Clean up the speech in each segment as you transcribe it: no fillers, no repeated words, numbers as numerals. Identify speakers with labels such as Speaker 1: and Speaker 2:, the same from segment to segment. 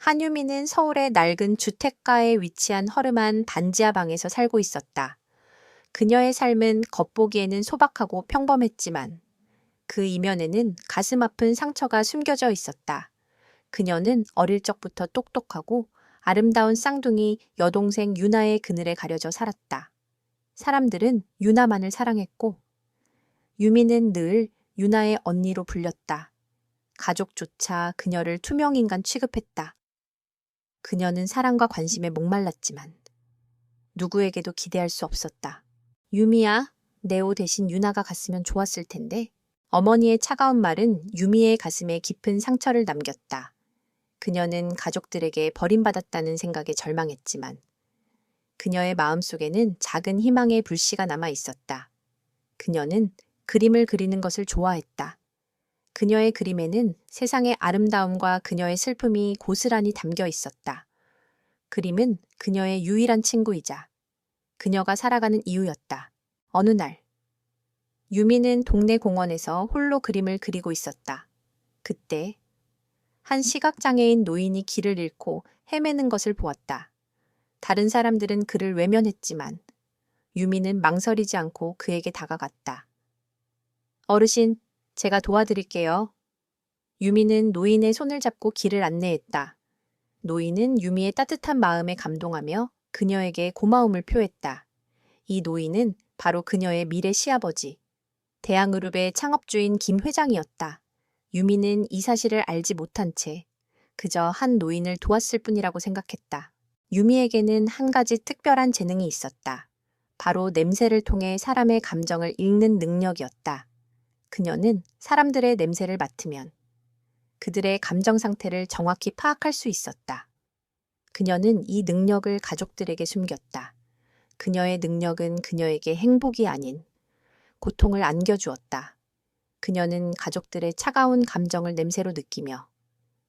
Speaker 1: 한유미는 서울의 낡은 주택가에 위치한 허름한 반지하 방에서 살고 있었다. 그녀의 삶은 겉보기에는 소박하고 평범했지만 그 이면에는 가슴 아픈 상처가 숨겨져 있었다. 그녀는 어릴 적부터 똑똑하고 아름다운 쌍둥이 여동생 유나의 그늘에 가려져 살았다. 사람들은 유나만을 사랑했고 유미는 늘 유나의 언니로 불렸다. 가족조차 그녀를 투명인간 취급했다. 그녀는 사랑과 관심에 목말랐지만 누구에게도 기대할 수 없었다. 유미야, 네오 대신 유나가 갔으면 좋았을 텐데. 어머니의 차가운 말은 유미의 가슴에 깊은 상처를 남겼다. 그녀는 가족들에게 버림받았다는 생각에 절망했지만 그녀의 마음속에는 작은 희망의 불씨가 남아 있었다. 그녀는 그림을 그리는 것을 좋아했다. 그녀의 그림에는 세상의 아름다움과 그녀의 슬픔이 고스란히 담겨 있었다. 그림은 그녀의 유일한 친구이자 그녀가 살아가는 이유였다. 어느 날, 유미는 동네 공원에서 홀로 그림을 그리고 있었다. 그때 한 시각장애인 노인이 길을 잃고 헤매는 것을 보았다. 다른 사람들은 그를 외면했지만 유미는 망설이지 않고 그에게 다가갔다. 어르신, 제가 도와드릴게요. 유미는 노인의 손을 잡고 길을 안내했다. 노인은 유미의 따뜻한 마음에 감동하며 그녀에게 고마움을 표했다. 이 노인은 바로 그녀의 미래 시아버지, 대양그룹의 창업주인 김 회장이었다. 유미는 이 사실을 알지 못한 채 그저 한 노인을 도왔을 뿐이라고 생각했다. 유미에게는 한 가지 특별한 재능이 있었다. 바로 냄새를 통해 사람의 감정을 읽는 능력이었다. 그녀는 사람들의 냄새를 맡으면 그들의 감정 상태를 정확히 파악할 수 있었다. 그녀는 이 능력을 가족들에게 숨겼다. 그녀의 능력은 그녀에게 행복이 아닌 고통을 안겨주었다. 그녀는 가족들의 차가운 감정을 냄새로 느끼며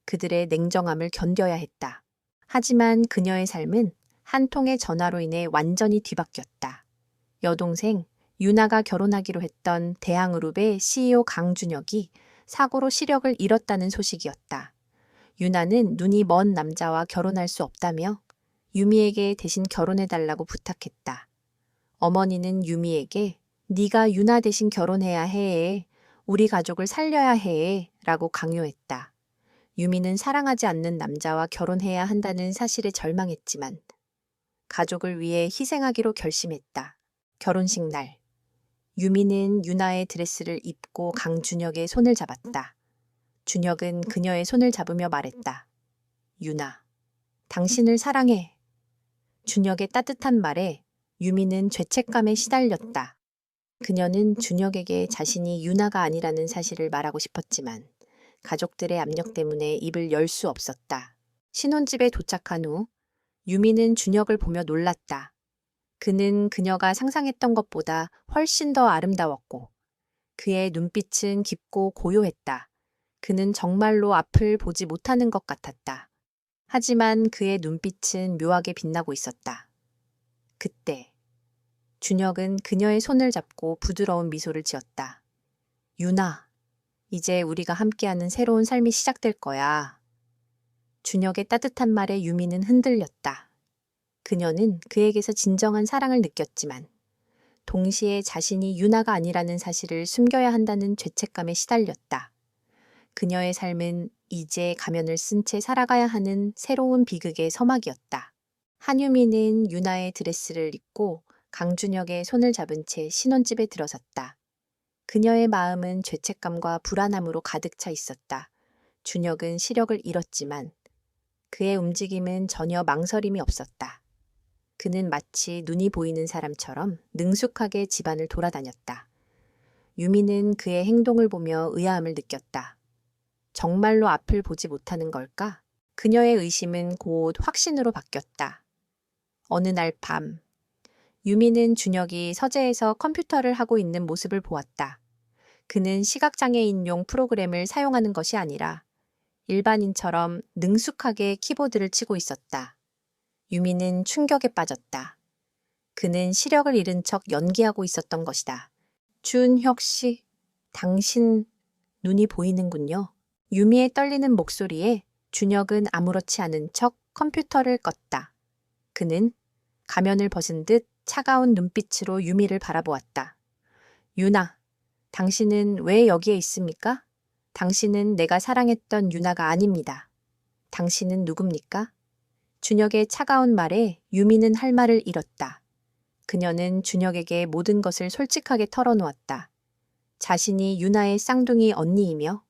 Speaker 1: 그들의 냉정함을 견뎌야 했다. 하지만 그녀의 삶은 한 통의 전화로 인해 완전히 뒤바뀌었다. 여동생 유나가 결혼하기로 했던 대양그룹의 CEO 강준혁이 사고로 시력을 잃었다는 소식이었다. 유나는 눈이 먼 남자와 결혼할 수 없다며 유미에게 대신 결혼해달라고 부탁했다. 어머니는 유미에게 네가 유나 대신 결혼해야 해. 우리 가족을 살려야 해. 라고 강요했다. 유미는 사랑하지 않는 남자와 결혼해야 한다는 사실에 절망했지만 가족을 위해 희생하기로 결심했다. 결혼식 날, 유미는 유나의 드레스를 입고 강준혁의 손을 잡았다. 준혁은 그녀의 손을 잡으며 말했다. 유나, 당신을 사랑해. 준혁의 따뜻한 말에 유미는 죄책감에 시달렸다. 그녀는 준혁에게 자신이 유나가 아니라는 사실을 말하고 싶었지만 가족들의 압력 때문에 입을 열 수 없었다. 신혼집에 도착한 후 유미는 준혁을 보며 놀랐다. 그는 그녀가 상상했던 것보다 훨씬 더 아름다웠고 그의 눈빛은 깊고 고요했다. 그는 정말로 앞을 보지 못하는 것 같았다. 하지만 그의 눈빛은 묘하게 빛나고 있었다. 그때 준혁은 그녀의 손을 잡고 부드러운 미소를 지었다. 유나, 이제 우리가 함께하는 새로운 삶이 시작될 거야. 준혁의 따뜻한 말에 유미는 흔들렸다. 그녀는 그에게서 진정한 사랑을 느꼈지만 동시에 자신이 유나가 아니라는 사실을 숨겨야 한다는 죄책감에 시달렸다. 그녀의 삶은 이제 가면을 쓴 채 살아가야 하는 새로운 비극의 서막이었다. 한유미는 유나의 드레스를 입고 강준혁의 손을 잡은 채 신혼집에 들어섰다. 그녀의 마음은 죄책감과 불안함으로 가득 차 있었다. 준혁은 시력을 잃었지만 그의 움직임은 전혀 망설임이 없었다. 그는 마치 눈이 보이는 사람처럼 능숙하게 집안을 돌아다녔다. 유미는 그의 행동을 보며 의아함을 느꼈다. 정말로 앞을 보지 못하는 걸까? 그녀의 의심은 곧 확신으로 바뀌었다. 어느 날 밤, 유미는 준혁이 서재에서 컴퓨터를 하고 있는 모습을 보았다. 그는 시각장애인용 프로그램을 사용하는 것이 아니라 일반인처럼 능숙하게 키보드를 치고 있었다. 유미는 충격에 빠졌다. 그는 시력을 잃은 척 연기하고 있었던 것이다. 준혁 씨, 당신 눈이 보이는군요. 유미의 떨리는 목소리에 준혁은 아무렇지 않은 척 컴퓨터를 껐다. 그는 가면을 벗은 듯 차가운 눈빛으로 유미를 바라보았다. 유나, 당신은 왜 여기에 있습니까? 당신은 내가 사랑했던 유나가 아닙니다. 당신은 누굽니까? 준혁의 차가운 말에 유미는 할 말을 잃었다. 그녀는 준혁에게 모든 것을 솔직하게 털어놓았다. 자신이 유나의 쌍둥이 언니이며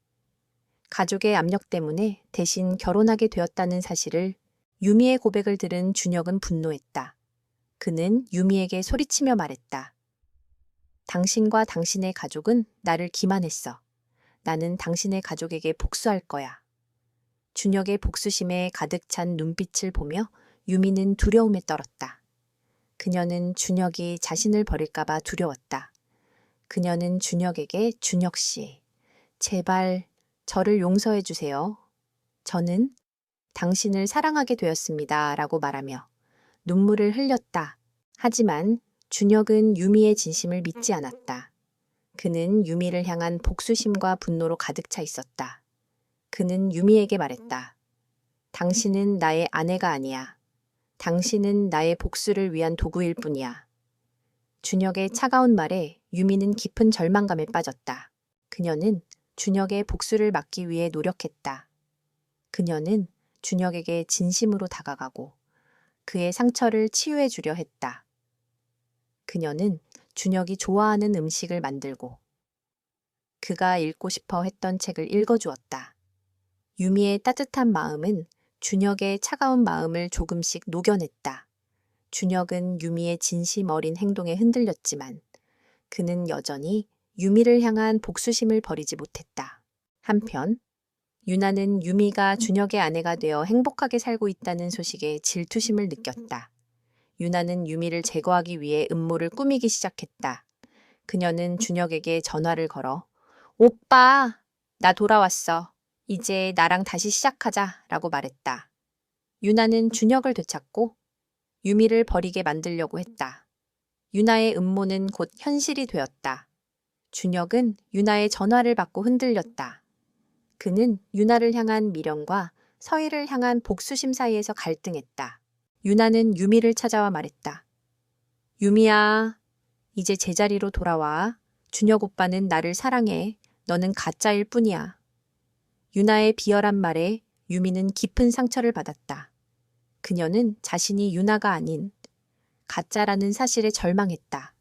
Speaker 1: 가족의 압력 때문에 대신 결혼하게 되었다는 사실을 유미의 고백을 들은 준혁은 분노했다. 그는 유미에게 소리치며 말했다. 당신과 당신의 가족은 나를 기만했어. 나는 당신의 가족에게 복수할 거야. 준혁의 복수심에 가득 찬 눈빛을 보며 유미는 두려움에 떨었다. 그녀는 준혁이 자신을 버릴까봐 두려웠다. 그녀는 준혁에게 준혁 씨, 제발 저를 용서해 주세요. 저는 당신을 사랑하게 되었습니다. 라고 말하며 눈물을 흘렸다. 하지만 준혁은 유미의 진심을 믿지 않았다. 그는 유미를 향한 복수심과 분노로 가득 차 있었다. 그는 유미에게 말했다. 당신은 나의 아내가 아니야. 당신은 나의 복수를 위한 도구일 뿐이야. 준혁의 차가운 말에 유미는 깊은 절망감에 빠졌다. 그녀는 준혁의 복수를 막기 위해 노력했다. 그녀는 준혁에게 진심으로 다가가고 그의 상처를 치유해 주려 했다. 그녀는 준혁이 좋아하는 음식을 만들고 그가 읽고 싶어 했던 책을 읽어주었다. 유미의 따뜻한 마음은 준혁의 차가운 마음을 조금씩 녹여냈다. 준혁은 유미의 진심 어린 행동에 흔들렸지만 그는 여전히 유미를 향한 복수심을 버리지 못했다. 한편 유나는 유미가 준혁의 아내가 되어 행복하게 살고 있다는 소식에 질투심을 느꼈다. 유나는 유미를 제거하기 위해 음모를 꾸미기 시작했다. 그녀는 준혁에게 전화를 걸어 오빠, 나 돌아왔어. 이제 나랑 다시 시작하자 라고 말했다. 유나는 준혁을 되찾고 유미를 버리게 만들려고 했다. 유나의 음모는 곧 현실이 되었다. 준혁은 유나의 전화를 받고 흔들렸다. 그는 유나를 향한 미련과 서희를 향한 복수심 사이에서 갈등했다. 유나는 유미를 찾아와 말했다. 유미야, 이제 제자리로 돌아와. 준혁 오빠는 나를 사랑해. 너는 가짜일 뿐이야. 유나의 비열한 말에 유미는 깊은 상처를 받았다. 그녀는 자신이 유나가 아닌 가짜라는 사실에 절망했다.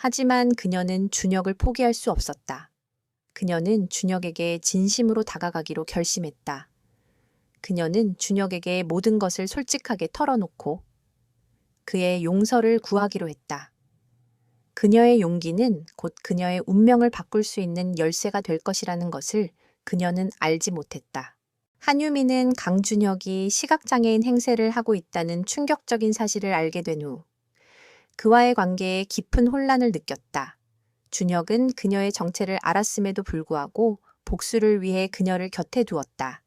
Speaker 1: 하지만 그녀는 준혁을 포기할 수 없었다. 그녀는 준혁에게 진심으로 다가가기로 결심했다. 그녀는 준혁에게 모든 것을 솔직하게 털어놓고 그의 용서를 구하기로 했다. 그녀의 용기는 곧 그녀의 운명을 바꿀 수 있는 열쇠가 될 것이라는 것을 그녀는 알지 못했다. 한유미는 강준혁이 시각장애인 행세를 하고 있다는 충격적인 사실을 알게 된 후 그와의 관계에 깊은 혼란을 느꼈다. 준혁은 그녀의 정체를 알았음에도 불구하고 복수를 위해 그녀를 곁에 두었다.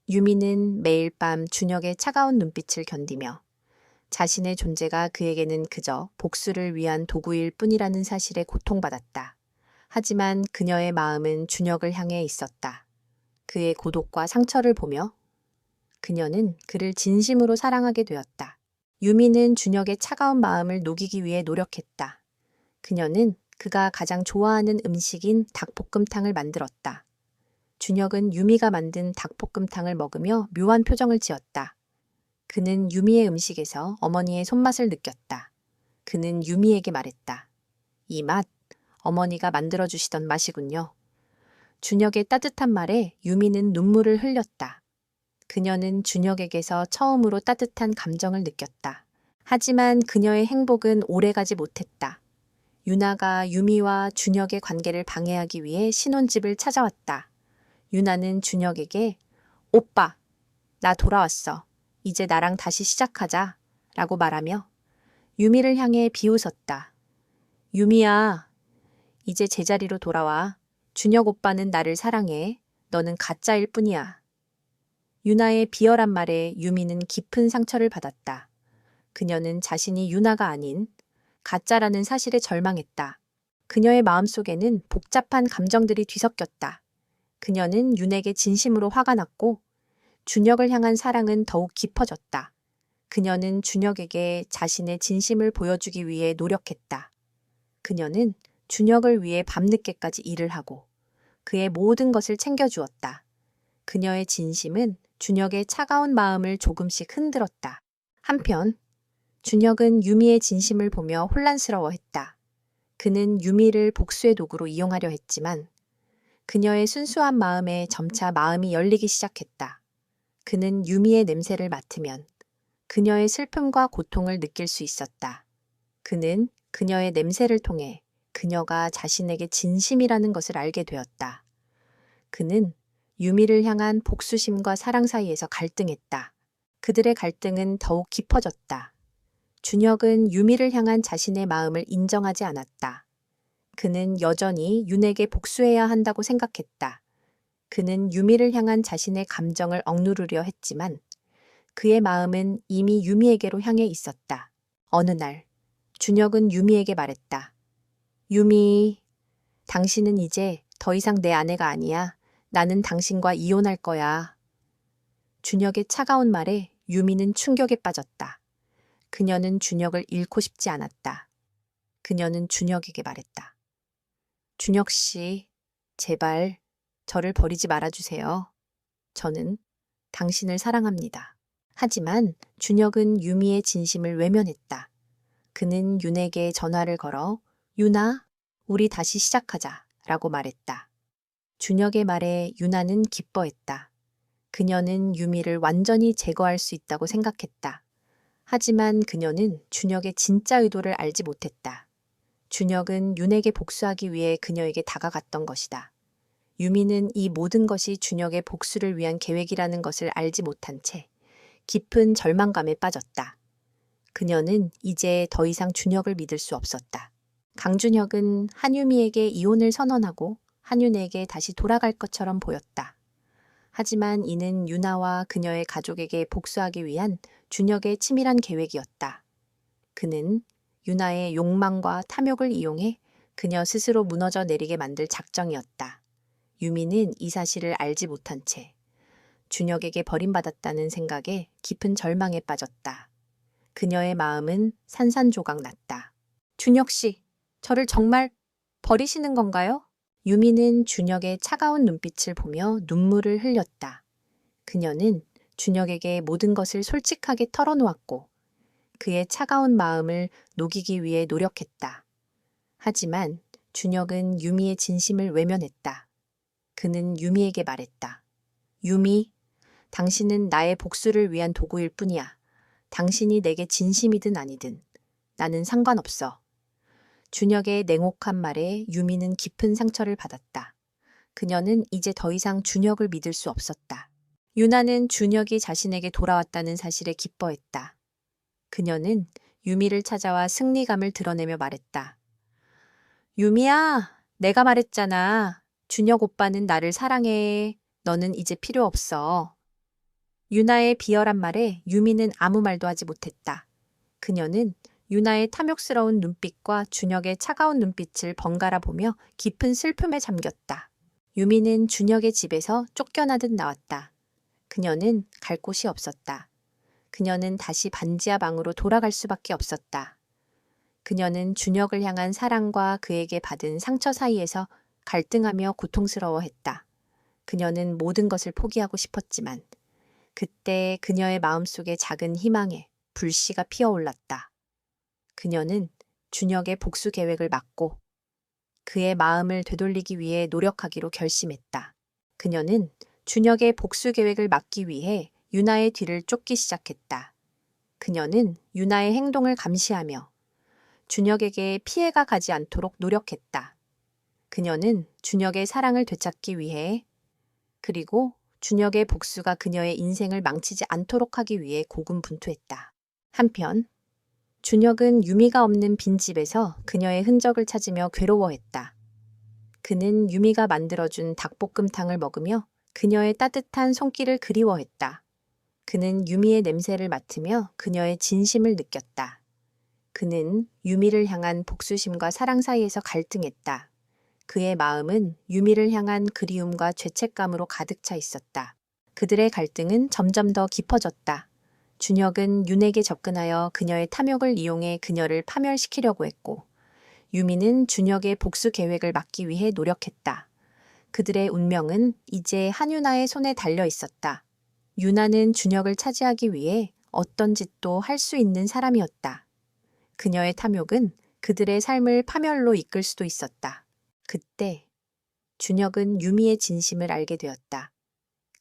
Speaker 1: 유미는 매일 밤 준혁의 차가운 눈빛을 견디며 자신의 존재가 그에게는 그저 복수를 위한 도구일 뿐이라는 사실에 고통받았다. 하지만 그녀의 마음은 준혁을 향해 있었다. 그의 고독과 상처를 보며 그녀는 그를 진심으로 사랑하게 되었다. 유미는 준혁의 차가운 마음을 녹이기 위해 노력했다. 그녀는 그가 가장 좋아하는 음식인 닭볶음탕을 만들었다. 준혁은 유미가 만든 닭볶음탕을 먹으며 묘한 표정을 지었다. 그는 유미의 음식에서 어머니의 손맛을 느꼈다. 그는 유미에게 말했다. 이 맛, 어머니가 만들어주시던 맛이군요. 준혁의 따뜻한 말에 유미는 눈물을 흘렸다. 그녀는 준혁에게서 처음으로 따뜻한 감정을 느꼈다. 하지만 그녀의 행복은 오래가지 못했다. 유나가 유미와 준혁의 관계를 방해하기 위해 신혼집을 찾아왔다. 유나는 준혁에게 오빠, 나 돌아왔어. 이제 나랑 다시 시작하자 라고 말하며 유미를 향해 비웃었다. 유미야, 이제 제자리로 돌아와. 준혁 오빠는 나를 사랑해. 너는 가짜일 뿐이야. 유나의 비열한 말에 유미는 깊은 상처를 받았다. 그녀는 자신이 유나가 아닌 가짜라는 사실에 절망했다. 그녀의 마음속에는 복잡한 감정들이 뒤섞였다. 그녀는 윤에게 진심으로 화가 났고 준혁을 향한 사랑은 더욱 깊어졌다. 그녀는 준혁에게 자신의 진심을 보여주기 위해 노력했다. 그녀는 준혁을 위해 밤늦게까지 일을 하고 그의 모든 것을 챙겨주었다. 그녀의 진심은 준혁의 차가운 마음을 조금씩 흔들었다. 한편 준혁은 유미의 진심을 보며 혼란스러워했다. 그는 유미를 복수의 도구로 이용하려 했지만 그녀의 순수한 마음에 점차 마음이 열리기 시작했다. 그는 유미의 냄새를 맡으면 그녀의 슬픔과 고통을 느낄 수 있었다. 그는 그녀의 냄새를 통해 그녀가 자신에게 진심이라는 것을 알게 되었다. 그는 유미를 향한 복수심과 사랑 사이에서 갈등했다. 그들의 갈등은 더욱 깊어졌다. 준혁은 유미를 향한 자신의 마음을 인정하지 않았다. 그는 여전히 윤에게 복수해야 한다고 생각했다. 그는 유미를 향한 자신의 감정을 억누르려 했지만 그의 마음은 이미 유미에게로 향해 있었다. 어느 날 준혁은 유미에게 말했다. 유미, 당신은 이제 더 이상 내 아내가 아니야. 나는 당신과 이혼할 거야. 준혁의 차가운 말에 유미는 충격에 빠졌다. 그녀는 준혁을 잃고 싶지 않았다. 그녀는 준혁에게 말했다. 준혁 씨, 제발 저를 버리지 말아주세요. 저는 당신을 사랑합니다. 하지만 준혁은 유미의 진심을 외면했다. 그는 윤에게 전화를 걸어 윤아, 우리 다시 시작하자 라고 말했다. 준혁의 말에 윤아는 기뻐했다. 그녀는 유미를 완전히 제거할 수 있다고 생각했다. 하지만 그녀는 준혁의 진짜 의도를 알지 못했다. 준혁은 윤에게 복수하기 위해 그녀에게 다가갔던 것이다. 유미는 이 모든 것이 준혁의 복수를 위한 계획이라는 것을 알지 못한 채 깊은 절망감에 빠졌다. 그녀는 이제 더 이상 준혁을 믿을 수 없었다. 강준혁은 한유미에게 이혼을 선언하고 한윤에게 다시 돌아갈 것처럼 보였다. 하지만 이는 유나와 그녀의 가족에게 복수하기 위한 준혁의 치밀한 계획이었다. 그는 유나의 욕망과 탐욕을 이용해 그녀 스스로 무너져 내리게 만들 작정이었다. 유미는 이 사실을 알지 못한 채 준혁에게 버림받았다는 생각에 깊은 절망에 빠졌다. 그녀의 마음은 산산조각 났다. 준혁 씨, 저를 정말 버리시는 건가요? 유미는 준혁의 차가운 눈빛을 보며 눈물을 흘렸다. 그녀는 준혁에게 모든 것을 솔직하게 털어놓았고 그의 차가운 마음을 녹이기 위해 노력했다. 하지만 준혁은 유미의 진심을 외면했다. 그는 유미에게 말했다. 유미, 당신은 나의 복수를 위한 도구일 뿐이야. 당신이 내게 진심이든 아니든 나는 상관없어. 준혁의 냉혹한 말에 유미는 깊은 상처를 받았다. 그녀는 이제 더 이상 준혁을 믿을 수 없었다. 유나는 준혁이 자신에게 돌아왔다는 사실에 기뻐했다. 그녀는 유미를 찾아와 승리감을 드러내며 말했다. 유미야, 내가 말했잖아. 준혁 오빠는 나를 사랑해. 너는 이제 필요 없어. 유나의 비열한 말에 유미는 아무 말도 하지 못했다. 그녀는 유나의 탐욕스러운 눈빛과 준혁의 차가운 눈빛을 번갈아 보며 깊은 슬픔에 잠겼다. 유미는 준혁의 집에서 쫓겨나듯 나왔다. 그녀는 갈 곳이 없었다. 그녀는 다시 반지하 방으로 돌아갈 수밖에 없었다. 그녀는 준혁을 향한 사랑과 그에게 받은 상처 사이에서 갈등하며 고통스러워했다. 그녀는 모든 것을 포기하고 싶었지만 그때 그녀의 마음속에 작은 희망에 불씨가 피어올랐다. 그녀는 준혁의 복수 계획을 막고 그의 마음을 되돌리기 위해 노력하기로 결심했다. 그녀는 준혁의 복수 계획을 막기 위해 유나의 뒤를 쫓기 시작했다. 그녀는 유나의 행동을 감시하며 준혁에게 피해가 가지 않도록 노력했다. 그녀는 준혁의 사랑을 되찾기 위해 그리고 준혁의 복수가 그녀의 인생을 망치지 않도록 하기 위해 고군분투했다. 한편 준혁은 유미가 없는 빈집에서 그녀의 흔적을 찾으며 괴로워했다. 그는 유미가 만들어준 닭볶음탕을 먹으며 그녀의 따뜻한 손길을 그리워했다. 그는 유미의 냄새를 맡으며 그녀의 진심을 느꼈다. 그는 유미를 향한 복수심과 사랑 사이에서 갈등했다. 그의 마음은 유미를 향한 그리움과 죄책감으로 가득 차 있었다. 그들의 갈등은 점점 더 깊어졌다. 준혁은 윤에게 접근하여 그녀의 탐욕을 이용해 그녀를 파멸시키려고 했고, 유미는 준혁의 복수 계획을 막기 위해 노력했다. 그들의 운명은 이제 한유나의 손에 달려 있었다. 유나는 준혁을 차지하기 위해 어떤 짓도 할 수 있는 사람이었다. 그녀의 탐욕은 그들의 삶을 파멸로 이끌 수도 있었다. 그때 준혁은 유미의 진심을 알게 되었다.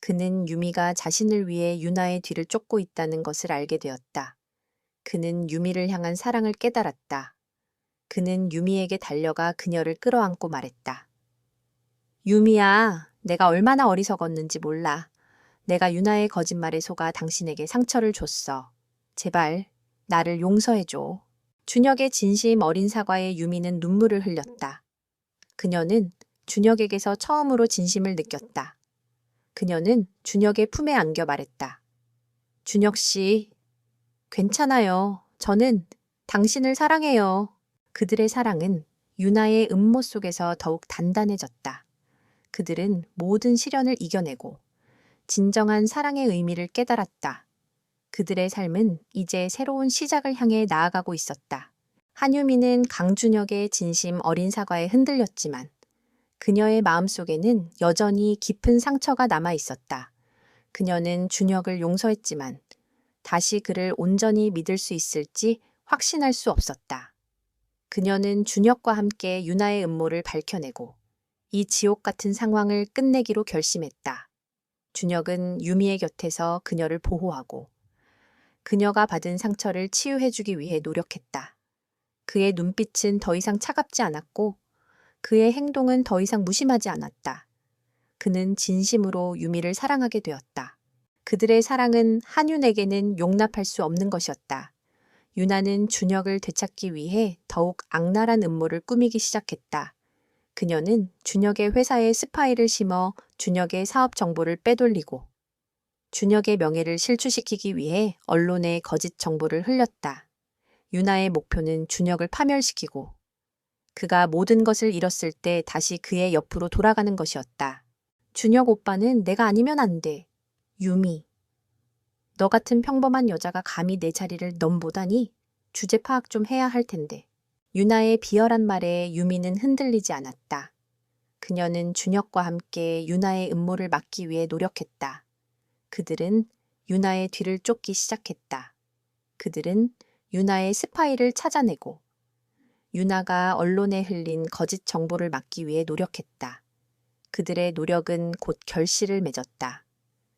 Speaker 1: 그는 유미가 자신을 위해 유나의 뒤를 쫓고 있다는 것을 알게 되었다. 그는 유미를 향한 사랑을 깨달았다. 그는 유미에게 달려가 그녀를 끌어안고 말했다. 유미야, 내가 얼마나 어리석었는지 몰라. 내가 유나의 거짓말에 속아 당신에게 상처를 줬어. 제발 나를 용서해줘. 준혁의 진심 어린 사과에 유미는 눈물을 흘렸다. 그녀는 준혁에게서 처음으로 진심을 느꼈다. 그녀는 준혁의 품에 안겨 말했다. 준혁 씨, 괜찮아요. 저는 당신을 사랑해요. 그들의 사랑은 유나의 음모 속에서 더욱 단단해졌다. 그들은 모든 시련을 이겨내고 진정한 사랑의 의미를 깨달았다. 그들의 삶은 이제 새로운 시작을 향해 나아가고 있었다. 한유미는 강준혁의 진심 어린 사과에 흔들렸지만 그녀의 마음속에는 여전히 깊은 상처가 남아 있었다. 그녀는 준혁을 용서했지만 다시 그를 온전히 믿을 수 있을지 확신할 수 없었다. 그녀는 준혁과 함께 유나의 음모를 밝혀내고 이 지옥 같은 상황을 끝내기로 결심했다. 준혁은 유미의 곁에서 그녀를 보호하고 그녀가 받은 상처를 치유해주기 위해 노력했다. 그의 눈빛은 더 이상 차갑지 않았고 그의 행동은 더 이상 무심하지 않았다. 그는 진심으로 유미를 사랑하게 되었다. 그들의 사랑은 한윤에게는 용납할 수 없는 것이었다. 유나는 준혁을 되찾기 위해 더욱 악랄한 음모를 꾸미기 시작했다. 그녀는 준혁의 회사에 스파이를 심어 준혁의 사업 정보를 빼돌리고 준혁의 명예를 실추시키기 위해 언론에 거짓 정보를 흘렸다. 유나의 목표는 준혁을 파멸시키고 그가 모든 것을 잃었을 때 다시 그의 옆으로 돌아가는 것이었다. 준혁 오빠는 내가 아니면 안 돼. 유미. 너 같은 평범한 여자가 감히 내 자리를 넘보다니 주제 파악 좀 해야 할 텐데. 유나의 비열한 말에 유미는 흔들리지 않았다. 그녀는 준혁과 함께 유나의 음모를 막기 위해 노력했다. 그들은 유나의 뒤를 쫓기 시작했다. 그들은 유나의 스파이를 찾아내고 유나가 언론에 흘린 거짓 정보를 막기 위해 노력했다. 그들의 노력은 곧 결실을 맺었다.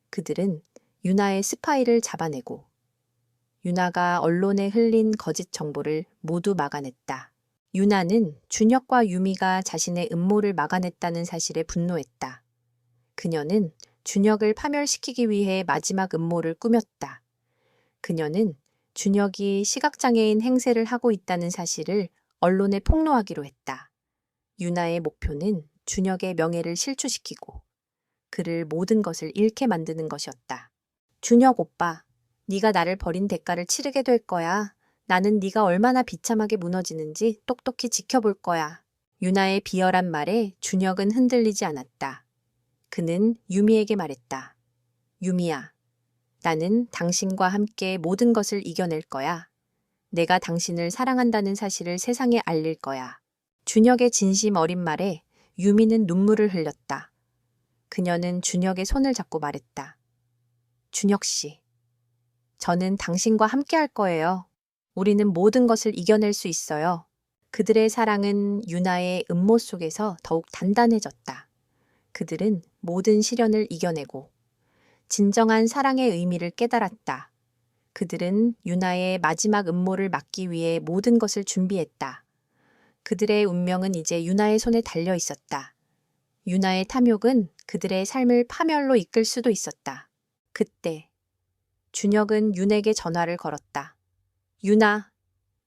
Speaker 1: 그들은 유나의 스파이를 잡아내고 유나가 언론에 흘린 거짓 정보를 모두 막아냈다. 유나는 준혁과 유미가 자신의 음모를 막아냈다는 사실에 분노했다. 그녀는 준혁을 파멸시키기 위해 마지막 음모를 꾸몄다. 그녀는 준혁이 시각장애인 행세를 하고 있다는 사실을 언론에 폭로하기로 했다. 유나의 목표는 준혁의 명예를 실추시키고 그를 모든 것을 잃게 만드는 것이었다. 준혁 오빠, 네가 나를 버린 대가를 치르게 될 거야. 나는 네가 얼마나 비참하게 무너지는지 똑똑히 지켜볼 거야. 유나의 비열한 말에 준혁은 흔들리지 않았다. 그는 유미에게 말했다. 유미야, 나는 당신과 함께 모든 것을 이겨낼 거야. 내가 당신을 사랑한다는 사실을 세상에 알릴 거야. 준혁의 진심 어린 말에 유미는 눈물을 흘렸다. 그녀는 준혁의 손을 잡고 말했다. 준혁 씨, 저는 당신과 함께 할 거예요. 우리는 모든 것을 이겨낼 수 있어요. 그들의 사랑은 유나의 음모 속에서 더욱 단단해졌다. 그들은 모든 시련을 이겨내고 진정한 사랑의 의미를 깨달았다. 그들은 유나의 마지막 음모를 막기 위해 모든 것을 준비했다. 그들의 운명은 이제 유나의 손에 달려 있었다. 유나의 탐욕은 그들의 삶을 파멸로 이끌 수도 있었다. 그때 준혁은 윤에게 전화를 걸었다. 윤아,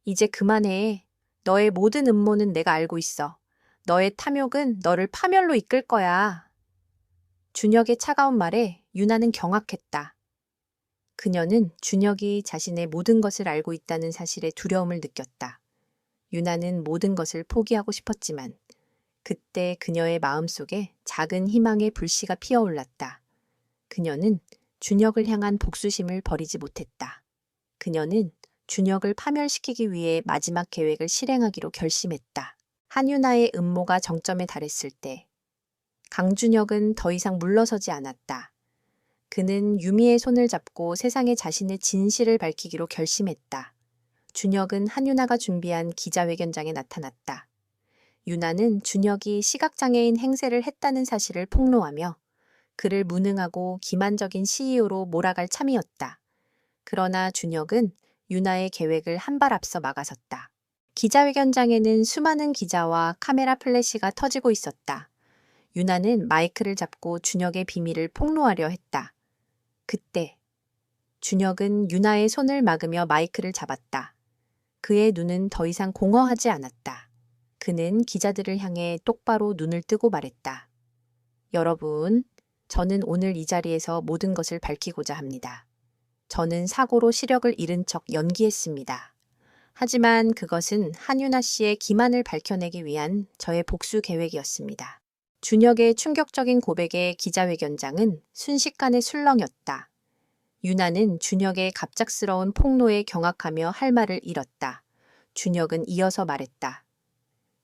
Speaker 1: 이제 그만해. 너의 모든 음모는 내가 알고 있어. 너의 탐욕은 너를 파멸로 이끌 거야. 준혁의 차가운 말에 윤아는 경악했다. 그녀는 준혁이 자신의 모든 것을 알고 있다는 사실에 두려움을 느꼈다. 윤아는 모든 것을 포기하고 싶었지만 그때 그녀의 마음속에 작은 희망의 불씨가 피어올랐다. 그녀는 준혁을 향한 복수심을 버리지 못했다. 그녀는 준혁을 파멸시키기 위해 마지막 계획을 실행하기로 결심했다. 한유나의 음모가 정점에 달했을 때 강준혁은 더 이상 물러서지 않았다. 그는 유미의 손을 잡고 세상에 자신의 진실을 밝히기로 결심했다. 준혁은 한유나가 준비한 기자회견장에 나타났다. 유나는 준혁이 시각장애인 행세를 했다는 사실을 폭로하며 그를 무능하고 기만적인 CEO로 몰아갈 참이었다. 그러나 준혁은 유나의 계획을 한 발 앞서 막아섰다. 기자회견장에는 수많은 기자와 카메라 플래시가 터지고 있었다. 유나는 마이크를 잡고 준혁의 비밀을 폭로하려 했다. 그때 준혁은 유나의 손을 막으며 마이크를 잡았다. 그의 눈은 더 이상 공허하지 않았다. 그는 기자들을 향해 똑바로 눈을 뜨고 말했다. 여러분, 저는 오늘 이 자리에서 모든 것을 밝히고자 합니다. 저는 사고로 시력을 잃은 척 연기했습니다. 하지만 그것은 한유나 씨의 기만을 밝혀내기 위한 저의 복수 계획이었습니다. 준혁의 충격적인 고백에 기자회견장은 순식간에 술렁였다. 유나는 준혁의 갑작스러운 폭로에 경악하며 할 말을 잃었다. 준혁은 이어서 말했다.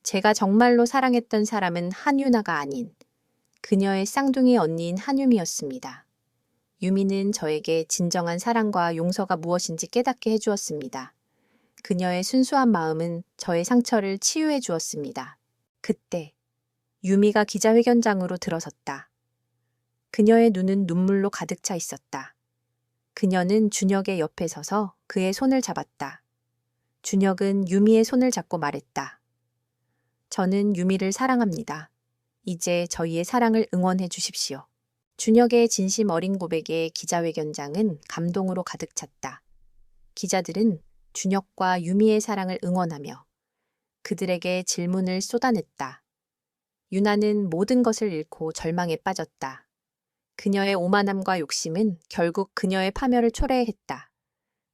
Speaker 1: 제가 정말로 사랑했던 사람은 한유나가 아닌 그녀의 쌍둥이 언니인 한유미였습니다. 유미는 저에게 진정한 사랑과 용서가 무엇인지 깨닫게 해주었습니다. 그녀의 순수한 마음은 저의 상처를 치유해 주었습니다. 그때 유미가 기자회견장으로 들어섰다. 그녀의 눈은 눈물로 가득 차 있었다. 그녀는 준혁의 옆에 서서 그의 손을 잡았다. 준혁은 유미의 손을 잡고 말했다. 저는 유미를 사랑합니다. 이제 저희의 사랑을 응원해 주십시오. 준혁의 진심 어린 고백에 기자회견장은 감동으로 가득 찼다. 기자들은 준혁과 유미의 사랑을 응원하며 그들에게 질문을 쏟아냈다. 유나는 모든 것을 잃고 절망에 빠졌다. 그녀의 오만함과 욕심은 결국 그녀의 파멸을 초래했다.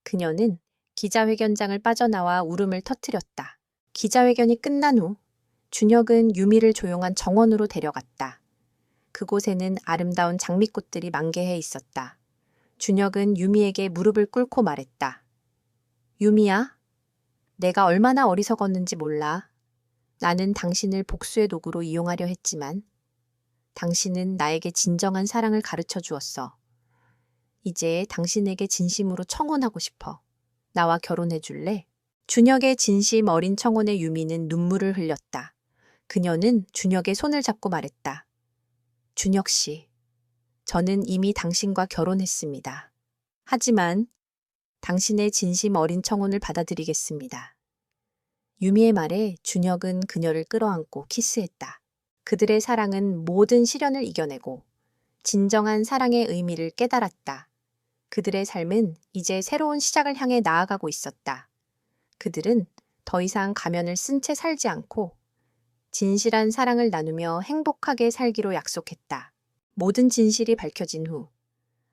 Speaker 1: 그녀는 기자회견장을 빠져나와 울음을 터뜨렸다. 기자회견이 끝난 후 준혁은 유미를 조용한 정원으로 데려갔다. 그곳에는 아름다운 장미꽃들이 만개해 있었다. 준혁은 유미에게 무릎을 꿇고 말했다. 유미야, 내가 얼마나 어리석었는지 몰라. 나는 당신을 복수의 도구로 이용하려 했지만 당신은 나에게 진정한 사랑을 가르쳐 주었어. 이제 당신에게 진심으로 청혼하고 싶어. 나와 결혼해 줄래? 준혁의 진심 어린 청혼에 유미는 눈물을 흘렸다. 그녀는 준혁의 손을 잡고 말했다. 준혁 씨, 저는 이미 당신과 결혼했습니다. 하지만 당신의 진심 어린 청혼을 받아들이겠습니다. 유미의 말에 준혁은 그녀를 끌어안고 키스했다. 그들의 사랑은 모든 시련을 이겨내고 진정한 사랑의 의미를 깨달았다. 그들의 삶은 이제 새로운 시작을 향해 나아가고 있었다. 그들은 더 이상 가면을 쓴 채 살지 않고 진실한 사랑을 나누며 행복하게 살기로 약속했다. 모든 진실이 밝혀진 후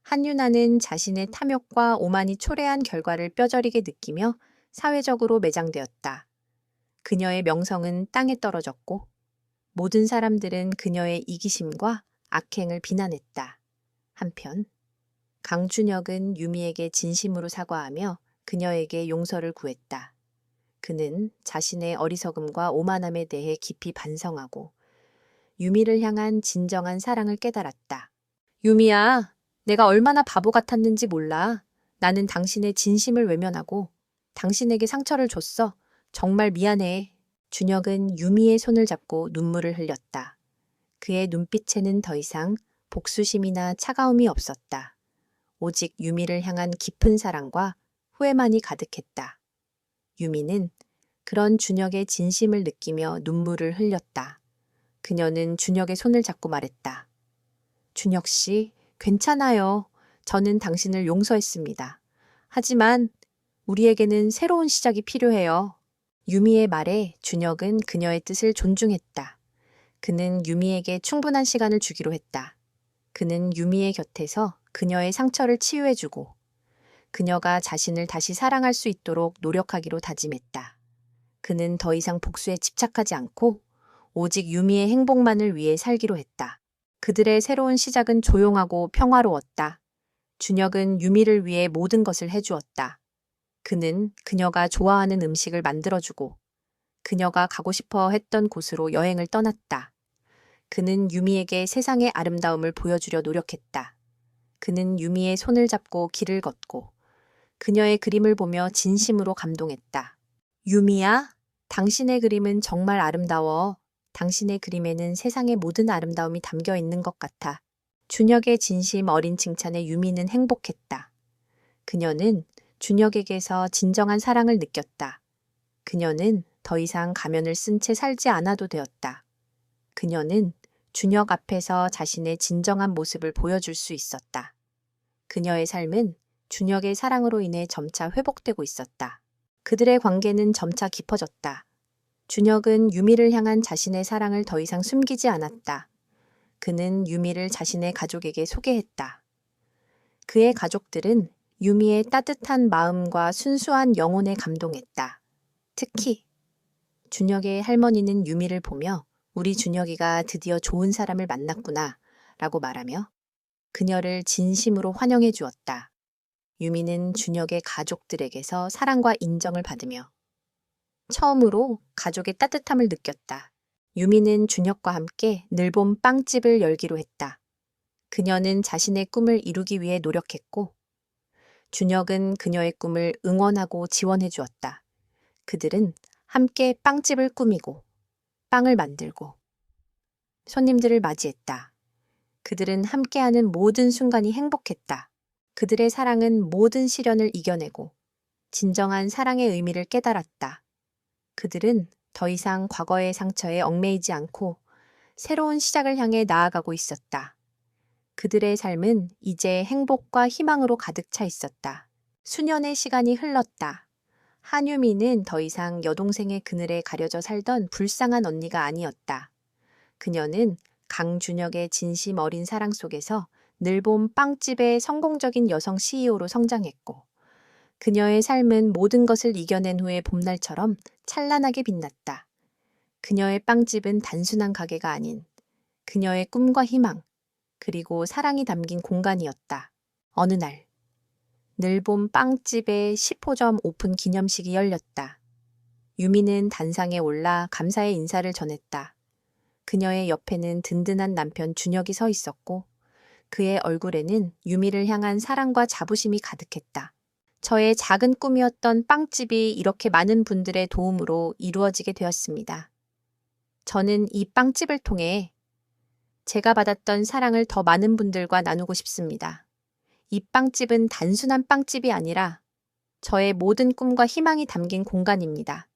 Speaker 1: 한유나는 자신의 탐욕과 오만이 초래한 결과를 뼈저리게 느끼며 사회적으로 매장되었다. 그녀의 명성은 땅에 떨어졌고 모든 사람들은 그녀의 이기심과 악행을 비난했다. 한편 강준혁은 유미에게 진심으로 사과하며 그녀에게 용서를 구했다. 그는 자신의 어리석음과 오만함에 대해 깊이 반성하고 유미를 향한 진정한 사랑을 깨달았다. 유미야, 내가 얼마나 바보 같았는지 몰라. 나는 당신의 진심을 외면하고 당신에게 상처를 줬어. 정말 미안해. 준혁은 유미의 손을 잡고 눈물을 흘렸다. 그의 눈빛에는 더 이상 복수심이나 차가움이 없었다. 오직 유미를 향한 깊은 사랑과 후회만이 가득했다. 유미는 그런 준혁의 진심을 느끼며 눈물을 흘렸다. 그녀는 준혁의 손을 잡고 말했다. 준혁 씨, 괜찮아요. 저는 당신을 용서했습니다. 하지만 우리에게는 새로운 시작이 필요해요. 유미의 말에 준혁은 그녀의 뜻을 존중했다. 그는 유미에게 충분한 시간을 주기로 했다. 그는 유미의 곁에서 그녀의 상처를 치유해주고 그녀가 자신을 다시 사랑할 수 있도록 노력하기로 다짐했다. 그는 더 이상 복수에 집착하지 않고 오직 유미의 행복만을 위해 살기로 했다. 그들의 새로운 시작은 조용하고 평화로웠다. 준혁은 유미를 위해 모든 것을 해주었다. 그는 그녀가 좋아하는 음식을 만들어주고 그녀가 가고 싶어 했던 곳으로 여행을 떠났다. 그는 유미에게 세상의 아름다움을 보여주려 노력했다. 그는 유미의 손을 잡고 길을 걷고 그녀의 그림을 보며 진심으로 감동했다. 유미야, 당신의 그림은 정말 아름다워. 당신의 그림에는 세상의 모든 아름다움이 담겨 있는 것 같아. 준혁의 진심 어린 칭찬에 유미는 행복했다. 그녀는 준혁에게서 진정한 사랑을 느꼈다. 그녀는 더 이상 가면을 쓴 채 살지 않아도 되었다. 그녀는 준혁 앞에서 자신의 진정한 모습을 보여줄 수 있었다. 그녀의 삶은 준혁의 사랑으로 인해 점차 회복되고 있었다. 그들의 관계는 점차 깊어졌다. 준혁은 유미를 향한 자신의 사랑을 더 이상 숨기지 않았다. 그는 유미를 자신의 가족에게 소개했다. 그의 가족들은 유미의 따뜻한 마음과 순수한 영혼에 감동했다. 특히 준혁의 할머니는 유미를 보며 우리 준혁이가 드디어 좋은 사람을 만났구나 라고 말하며 그녀를 진심으로 환영해 주었다. 유미는 준혁의 가족들에게서 사랑과 인정을 받으며 처음으로 가족의 따뜻함을 느꼈다. 유미는 준혁과 함께 늘봄 빵집을 열기로 했다. 그녀는 자신의 꿈을 이루기 위해 노력했고 준혁은 그녀의 꿈을 응원하고 지원해 주었다. 그들은 함께 빵집을 꾸미고 빵을 만들고 손님들을 맞이했다. 그들은 함께하는 모든 순간이 행복했다. 그들의 사랑은 모든 시련을 이겨내고 진정한 사랑의 의미를 깨달았다. 그들은 더 이상 과거의 상처에 얽매이지 않고 새로운 시작을 향해 나아가고 있었다. 그들의 삶은 이제 행복과 희망으로 가득 차 있었다. 수년의 시간이 흘렀다. 한유미는 더 이상 여동생의 그늘에 가려져 살던 불쌍한 언니가 아니었다. 그녀는 강준혁의 진심 어린 사랑 속에서 늘봄 빵집의 성공적인 여성 CEO로 성장했고 그녀의 삶은 모든 것을 이겨낸 후의 봄날처럼 찬란하게 빛났다. 그녀의 빵집은 단순한 가게가 아닌 그녀의 꿈과 희망 그리고 사랑이 담긴 공간이었다. 어느 날 늘봄 빵집의 10호점 오픈 기념식이 열렸다. 유미는 단상에 올라 감사의 인사를 전했다. 그녀의 옆에는 든든한 남편 준혁이 서 있었고 그의 얼굴에는 유미를 향한 사랑과 자부심이 가득했다. 저의 작은 꿈이었던 빵집이 이렇게 많은 분들의 도움으로 이루어지게 되었습니다. 저는 이 빵집을 통해 제가 받았던 사랑을 더 많은 분들과 나누고 싶습니다. 이 빵집은 단순한 빵집이 아니라 저의 모든 꿈과 희망이 담긴 공간입니다.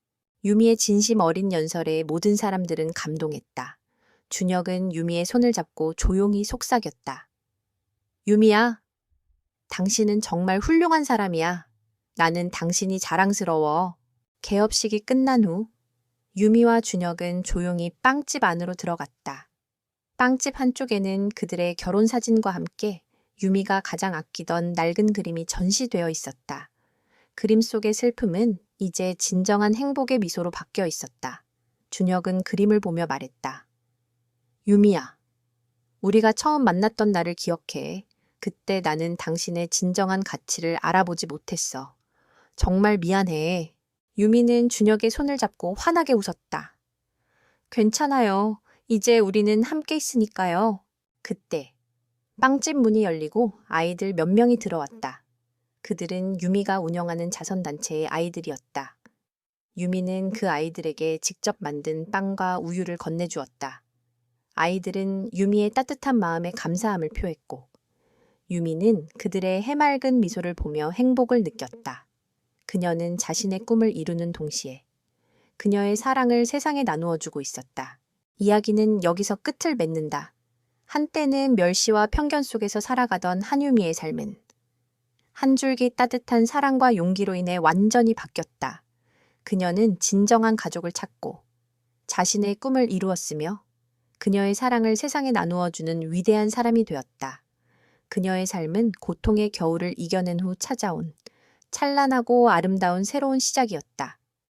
Speaker 1: 유미의 진심 어린 연설에 모든 사람들은 감동했다. 준혁은 유미의 손을 잡고 조용히 속삭였다. 유미야, 당신은 정말 훌륭한 사람이야. 나는 당신이 자랑스러워. 개업식이 끝난 후 유미와 준혁은 조용히 빵집 안으로 들어갔다. 빵집 한쪽에는 그들의 결혼 사진과 함께 유미가 가장 아끼던 낡은 그림이 전시되어 있었다. 그림 속의 슬픔은 이제 진정한 행복의 미소로 바뀌어 있었다. 준혁은 그림을 보며 말했다. 유미야, 우리가 처음 만났던 날을 기억해. 그때 나는 당신의 진정한 가치를 알아보지 못했어. 정말 미안해. 유미는 준혁의 손을 잡고 환하게 웃었다. 괜찮아요. 이제 우리는 함께 있으니까요. 그때 빵집 문이 열리고 아이들 몇 명이 들어왔다. 그들은 유미가 운영하는 자선단체의 아이들이었다. 유미는 그 아이들에게 직접 만든 빵과 우유를 건네주었다. 아이들은 유미의 따뜻한 마음에 감사함을 표했고 유미는 그들의 해맑은 미소를 보며 행복을 느꼈다. 그녀는 자신의 꿈을 이루는 동시에 그녀의 사랑을 세상에 나누어주고 있었다. 이야기는 여기서 끝을 맺는다. 한때는 멸시와 편견 속에서 살아가던 한유미의 삶은 한 줄기 따뜻한 사랑과 용기로 인해 완전히 바뀌었다. 그녀는 진정한 가족을 찾고 자신의 꿈을 이루었으며 그녀의 사랑을 세상에 나누어주는 위대한 사람이 되었다. 그녀의 삶은 고통의 겨울을 이겨낸 후 찾아온 찬란하고 아름다운 새로운 시작이었다.